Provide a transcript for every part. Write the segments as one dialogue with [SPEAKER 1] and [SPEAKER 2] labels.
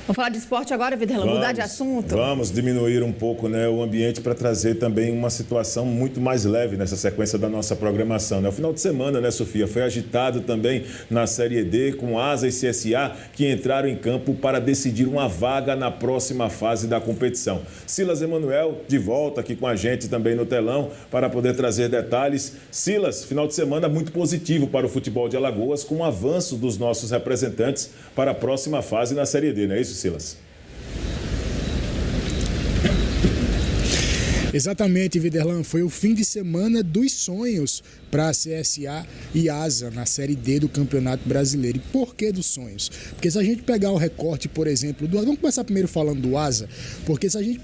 [SPEAKER 1] Vamos falar de esporte agora, Videlão, mudar de assunto?
[SPEAKER 2] Vamos diminuir um pouco, né, o ambiente para trazer também uma situação muito mais leve nessa sequência da nossa programação. Né? O final de semana, né, Sofia, foi agitado também na Série D com Asa e CSA que entraram em campo para decidir uma vaga na próxima fase da competição. Silas Emanuel de volta aqui com a gente também no telão para poder trazer detalhes. Silas, final de semana muito positivo para o futebol de Alagoas com o avanço dos nossos representantes para a próxima fase na Série D, não é isso, Silas?
[SPEAKER 3] Exatamente, Viderlan. Foi o fim de semana dos sonhos para a CSA e Asa na Série D do Campeonato Brasileiro. E por que dos sonhos? Porque se a gente pegar o recorte, por exemplo, vamos começar primeiro falando do Asa, porque se a gente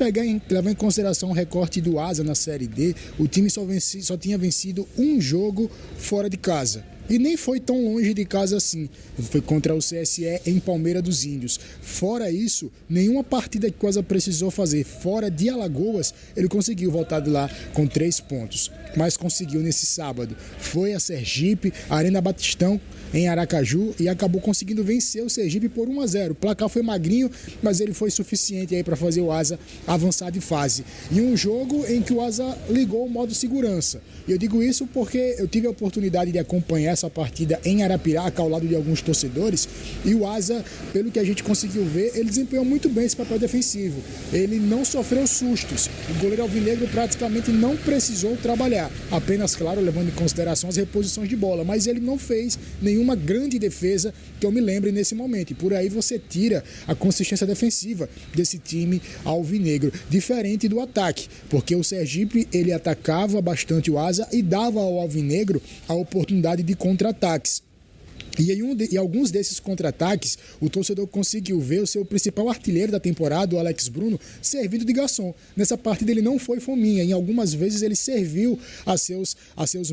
[SPEAKER 3] levar em consideração o recorte do Asa na Série D, o time só tinha vencido um jogo fora de casa. E nem foi tão longe de casa assim. Foi contra o CSE em Palmeira dos Índios. Fora isso, nenhuma partida que o Asa precisou fazer fora de Alagoas, ele conseguiu voltar de lá com 3 pontos. Mas conseguiu nesse sábado. Foi a Sergipe, a Arena Batistão, em Aracaju, e acabou conseguindo vencer o Sergipe por 1-0. O placar foi magrinho, mas ele foi suficiente aí para fazer o Asa avançar de fase. E um jogo em que o Asa ligou o modo segurança. E eu digo isso porque eu tive a oportunidade de acompanhar essa partida em Arapiraca, ao lado de alguns torcedores, e o Asa, pelo que a gente conseguiu ver, ele desempenhou muito bem esse papel defensivo. Ele não sofreu sustos. O goleiro alvinegro praticamente não precisou trabalhar. Apenas, claro, levando em consideração as reposições de bola, mas ele não fez nenhuma grande defesa que eu me lembre nesse momento. E por aí você tira a consistência defensiva desse time alvinegro, diferente do ataque, porque o Sergipe, ele atacava bastante o Asa e dava ao alvinegro a oportunidade de contra-ataques. E em alguns desses contra-ataques, o torcedor conseguiu ver o seu principal artilheiro da temporada, o Alex Bruno, servido de garçom. Nessa partida ele não foi fominha, em algumas vezes ele serviu a seus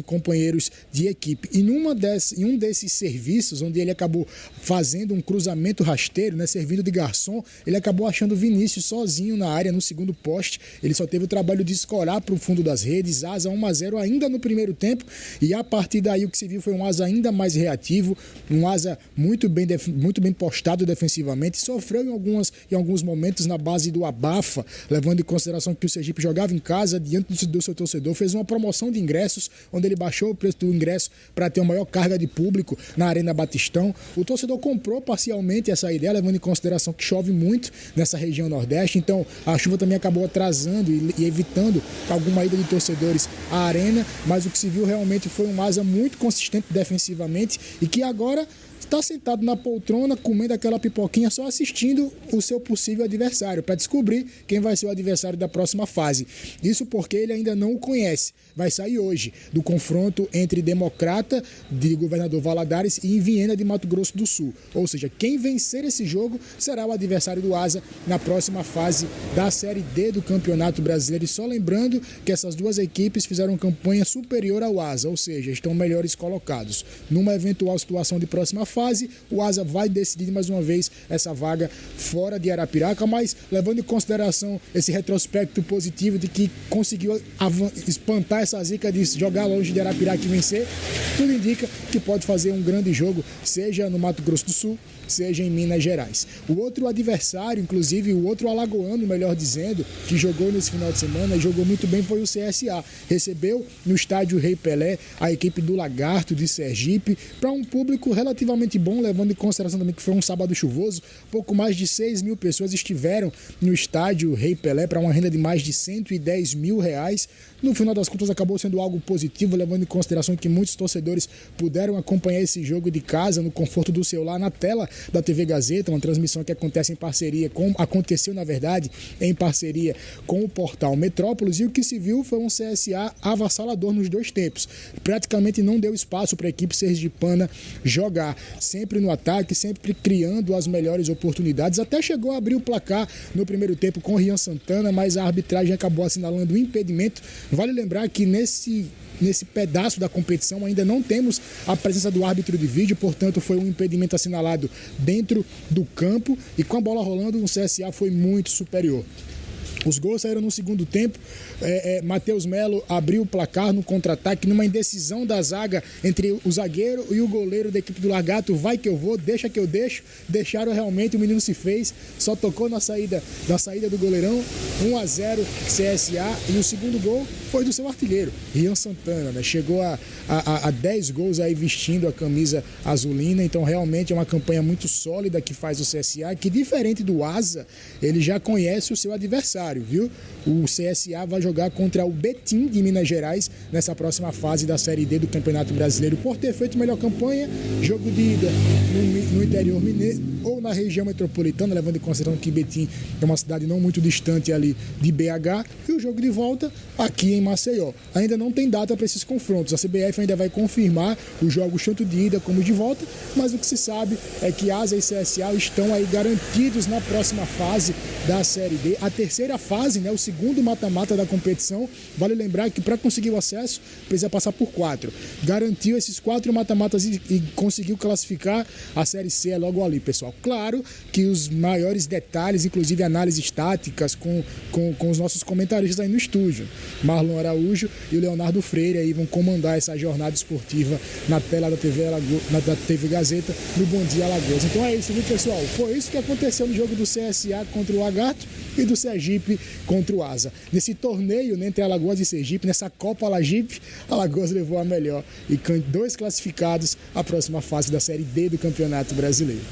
[SPEAKER 3] companheiros de equipe. E em um desses serviços, onde ele acabou fazendo um cruzamento rasteiro, né, servindo de garçom, ele acabou achando o Vinícius sozinho na área, no segundo poste. Ele só teve o trabalho de escorar para o fundo das redes, Asa 1-0 ainda no primeiro tempo, e a partir daí o que se viu foi um Asa ainda mais reativo, um Asa muito bem postado defensivamente, sofreu em alguns momentos na base do abafa, levando em consideração que o Sergipe jogava em casa diante do seu torcedor, fez uma promoção de ingressos, onde ele baixou o preço do ingresso para ter uma maior carga de público na Arena Batistão. O torcedor comprou parcialmente essa ideia, levando em consideração que chove muito nessa região nordeste, então a chuva também acabou atrasando e evitando alguma ida de torcedores à arena, mas o que se viu realmente foi um Asa muito consistente defensivamente e que agora está sentado na poltrona, comendo aquela pipoquinha, só assistindo o seu possível adversário, para descobrir quem vai ser o adversário da próxima fase. Isso porque ele ainda não o conhece. Vai sair hoje do confronto entre Democrata, de Governador Valadares, e Viena, de Mato Grosso do Sul. Ou seja, quem vencer esse jogo será o adversário do Asa na próxima fase da Série D do Campeonato Brasileiro. E só lembrando que essas duas equipes fizeram campanha superior ao Asa, ou seja, estão melhores colocados. Numa eventual situação de próxima fase, o Asa vai decidir mais uma vez essa vaga fora de Arapiraca, mas levando em consideração esse retrospecto positivo de que conseguiu espantar essa zica de jogar longe de Arapiraca e vencer, tudo indica que pode fazer um grande jogo, seja no Mato Grosso do Sul, seja em Minas Gerais. O outro adversário, inclusive o outro alagoano, melhor dizendo, que jogou nesse final de semana e jogou muito bem, foi o CSA. Recebeu no estádio Rei Pelé a equipe do Lagarto de Sergipe para um público relativamente bom, levando em consideração também que foi um sábado chuvoso. Pouco mais de 6 mil pessoas estiveram no estádio Rei Pelé para uma renda de mais de R$110 mil. No final das contas acabou sendo algo positivo, levando em consideração que muitos torcedores puderam acompanhar esse jogo de casa, no conforto do seu lar, na tela da TV Gazeta, uma transmissão que aconteceu na verdade, em parceria com o portal Metrópolis, e o que se viu foi um CSA avassalador nos dois tempos. Praticamente não deu espaço para a equipe sergipana jogar, sempre no ataque, sempre criando as melhores oportunidades, até chegou a abrir o placar no primeiro tempo com o Rian Santana, mas a arbitragem acabou assinalando o impedimento. Vale lembrar que nesse pedaço da competição ainda não temos a presença do árbitro de vídeo, portanto foi um impedimento assinalado dentro do campo, e com a bola rolando o CSA foi muito superior. Os gols saíram no segundo tempo. Matheus Melo abriu o placar no contra-ataque, numa indecisão da zaga entre o zagueiro e o goleiro da equipe do Lagarto. Vai que eu vou, deixa que eu deixo. Deixaram realmente, o menino se fez, só tocou na saída do goleirão. 1-0 CSA, e o segundo gol foi do seu artilheiro, Rian Santana, né? Chegou a 10 gols aí vestindo a camisa azulina. Então realmente é uma campanha muito sólida que faz o CSA, que diferente do Asa, ele já conhece o seu adversário, viu? O CSA vai jogar contra o Betim de Minas Gerais nessa próxima fase da Série D do Campeonato Brasileiro, por ter feito melhor campanha. Jogo de ida no interior mineiro ou na região metropolitana, levando em consideração que Betim é uma cidade não muito distante ali de BH, e o jogo de volta aqui em Maceió. Ainda não tem data para esses confrontos, a CBF ainda vai confirmar os jogos tanto de ida como de volta, mas o que se sabe é que Asa e CSA estão aí garantidos na próxima fase da Série D, a terceira fase, né, o segundo mata-mata da competição. Vale lembrar que para conseguir o acesso precisa passar por 4. Garantiu esses 4 mata-matas e conseguiu classificar. A Série C é logo ali, pessoal. Claro que os maiores detalhes, inclusive análises táticas com os nossos comentaristas aí no estúdio, Marlon Araújo e o Leonardo Freire, aí vão comandar essa jornada esportiva na tela da TV Gazeta, no Bom Dia Alagoas. Então é isso, viu, pessoal? Foi isso que aconteceu no jogo do CSA contra o Lagarto e do Sergipe contra o Asa. Nesse torneio, né, entre Alagoas e Sergipe, nessa Copa Alagipe, Alagoas levou a melhor e 2 classificados à próxima fase da Série D do Campeonato Brasileiro.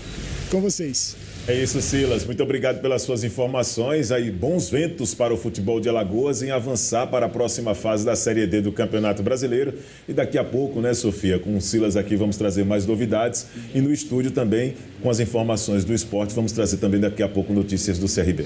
[SPEAKER 3] Com vocês.
[SPEAKER 2] É isso, Silas. Muito obrigado pelas suas informações. Aí, bons ventos para o futebol de Alagoas em avançar para a próxima fase da Série D do Campeonato Brasileiro. E daqui a pouco, né, Sofia, com o Silas aqui, vamos trazer mais novidades. E no estúdio também, com as informações do esporte, vamos trazer também daqui a pouco notícias do CRB.